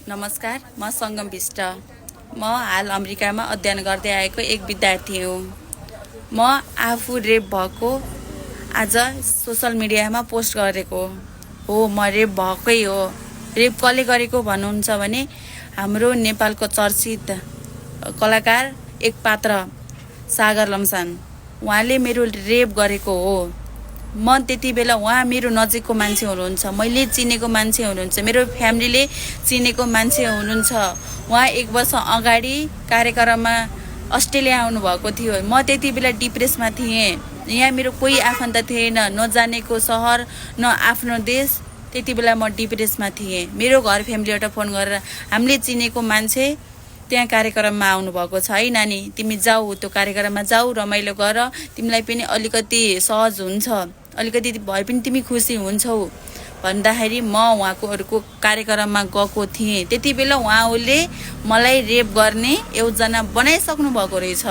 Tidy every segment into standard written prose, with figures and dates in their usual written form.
नमस्कार, म सङ्गम विष्ट। म हाल अमेरिकामा अध्ययन गर्दै आएको एक विद्यार्थी हुँ। म आफू रेप भएको आज सोसल मिडियामा पोस्ट गरेको हो। म रेप भएकै हो। रेप कसले गरेको भन्नुहुन्छ भने हाम्रो नेपालको चर्चित कलाकार एक पात्र सागर लम्सान, उहाँले मेरो रेप गरेको हो। म त्यति बेला उहाँ मेरो नजिकको मान्छे हुनुहुन्छ, मैले चिनेको मान्छे हुनुहुन्छ, मेरो फ्यामिलीले चिनेको मान्छे हुनुहुन्छ। उहाँ 1 वर्ष अगाडि कार्यक्रममा अस्ट्रेलिया आउनुभएको थियो। म त्यति बेला डिप्रेसमा थिएँ। यहाँ मेरो कोही आफन्त थिएन, नजानेको सहर, न आफ्नो देश। त्यति बेला म डिप्रेसमा थिएँ। मेरो घर फ्यामिलीबाट फोन गरेर हामीले चिनेको मान्छे त्यहाँ कार्यक्रममा आउनुभएको छ है नानी, तिमी जाऊ, त्यो कार्यक्रममा जाऊ, रमाइलो गर, तिमीलाई पनि अलिकति सहज हुन्छ, अलिकति भए पनि तिमी खुसी हुन्छौ भन्दाखेरि म उहाँको कार्यक्रममा गएको थिएँ। त्यति बेला उहाँले मलाई रेप गर्ने योजना बनाइसक्नु भएको रहेछ,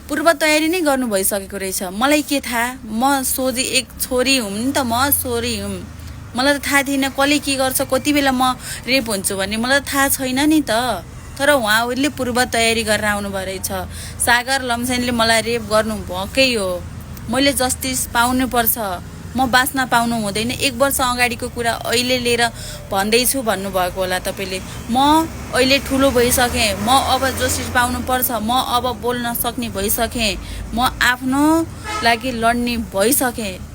पूर्व तयारी नै गर्नु भइसकेको रहेछ। मलाई के थाहा, म सोझी एक छोरी हुँ नि त, म छोरी हुँ। मलाई त थाहा थिएन कसले के गर्छ, कति बेला म रेप हुन्छु भन्ने मलाई त थाहा छैन नि त। तर उहाँहरूले पूर्व तयारी गरेर आउनुभएको रहेछ। सागर लम्सानले मलाई रेप गर्नु भएकै हो। मैले जस्टिस पाउनुपर्छ, म बाँच्न पाउनु हुँदैन। 1 वर्ष अगाडिको कुरा अहिले लिएर भन्दैछु भन्नुभएको होला तपाईँले। म अहिले ठुलो भइसकेँ, म अब जस्टिस पाउनुपर्छ, म अब बोल्न सक्ने भइसकेँ, म आफ्नो लागि लड्ने भइसकेँ।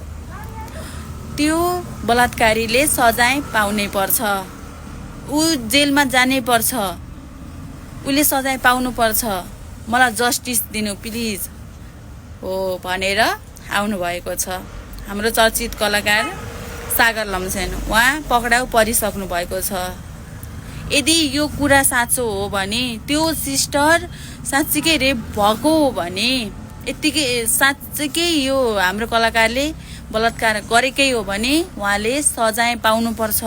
त्यो बलात्कारीले सजाय पाउनै पर्छ, ऊ जेलमा जानै पर्छ, उसले सजाय पाउनुपर्छ। मलाई जस्टिस दिनु प्लिज हो भनेर आउनुभएको छ हाम्रो चर्चित कलाकार सागर लम्सान। उहाँ पक्राउ परिसक्नु भएको छ। यदि यो कुरा साँचो हो भने, त्यो सिस्टर साँच्चीकै रेप भएको हो भने, यत्तिकै साँच्चीकै यो हाम्रो कलाकारले बलात्कार गरेकै हो भने उहाँले सजाय पाउनुपर्छ,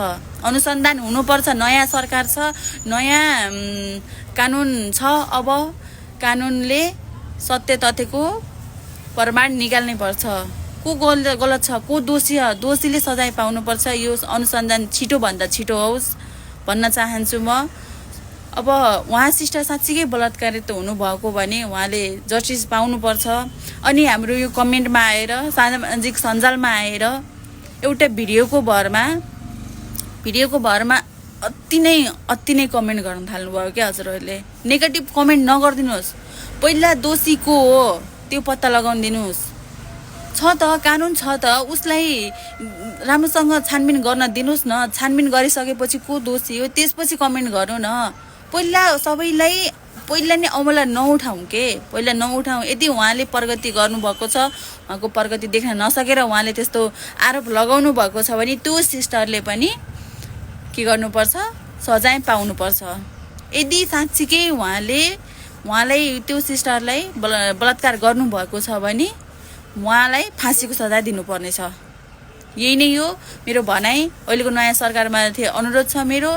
अनुसन्धान हुनुपर्छ। नयाँ सरकार छ, नयाँ कानुन छ। अब कानुनले सत्य तथ्यको प्रमाण निकाल्नै पर्छ। को गलत छ, को दोषी छ, दोषीले सजाय पाउनुपर्छ। यो अनुसन्धान छिटोभन्दा छिटो होस् भन्न चाहन्छु म। अब उहाँ सिस्टर साँच्चीकै बलात्कारित हुनुभएको भने उहाँले जस्टिस पाउनुपर्छ। अनि हाम्रो यो कमेन्टमा आएर, सामाजिक सञ्जालमा आएर एउटा भिडियोको भरमा अति नै कमेन्ट गर्न थाल्नुभयो क्या हजुरहरूले। नेगेटिभ कमेन्ट नगरिदिनुहोस्। पहिला दोषी को हो त्यो पत्ता लगाउन दिनुहोस्। छ त, कानुन छ त, उसलाई राम्रोसँग छानबिन गर्न दिनुहोस् न। छानबिन गरिसकेपछि को दोषी हो त्यसपछि कमेन्ट गर्नु न। पहिला नै अमला नउठाउँ के, पहिला नउठाउँ। यदि उहाँले प्रगति गर्नुभएको छ, उहाँको प्रगति देख्न नसकेर उहाँले त्यस्तो आरोप लगाउनु भएको छ भने त्यो सिस्टरले पनि के गर्नुपर्छ, सजाय पाउनुपर्छ। यदि साँच्चीकै उहाँलाई त्यो सिस्टरलाई बलात्कार गर्नुभएको छ भने उहाँलाई फाँसीको सजाय दिनुपर्नेछ। यही नै हो मेरो भनाइ। अहिलेको नयाँ सरकारमाथि अनुरोध छ मेरो।